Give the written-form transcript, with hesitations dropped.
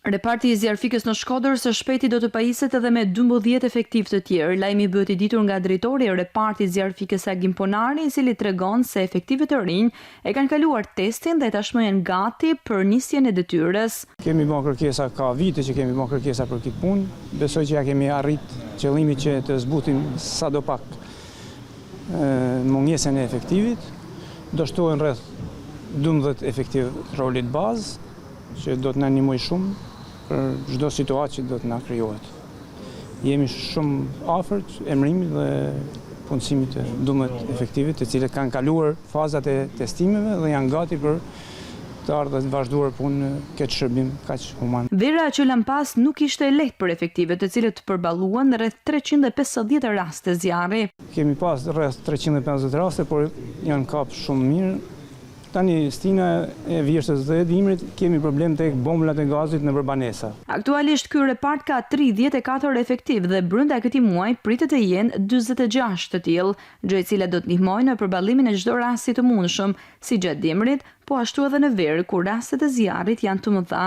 Reparti i zjarfikës në Shkodër së shpejti do të pajiset edhe me 12 efektiv të tjerë. Lajmi bëhet i ditur nga drejtori i repartit zjarfikës Agim Ponari, i cili tregon se efektivet të rinj e kanë kaluar testin dhe tashmë janë gati për nisjen e detyrës. Kemi bërë kërkesa, ka vite që kemi bërë kërkesa për këtë punë. Besoj që ja kemi arrit qëllimin që të zbutim sadopak mungesën e efektivit. Do shtohen rreth 12 efektiv rolit bazë, që do të na ndihmoj shumë për çdo situatë që do të na krijohet. Jemi shumë afër emërimit dhe punësimit të 12 efektivit, të cilët kanë kaluar fazat e testimeve dhe janë gati për të ardhur të vazhduar punë në këtë shërbim kaq human. Vera që lan pas nuk ishte lehtë për efektivet, të cilët përballuan rreth 350 raste zjarri. Kemi pas rreth 350 raste, por janë kap shumë mirë. Tani stina e Vjeshtës dhe e Dimrit kemi problem tek bombullat e gazit nëpër banesa. Aktualisht ky repart ka 34 efektiv dhe brenda këtij muaji pritet të jenë 46 të tillë, gjë e cila do të ndihmojë në përballimin e çdo rasti të mundshëm, si gjatë dimrit, po ashtu edhe në verë kur rastet e zjarrit janë të mëdha.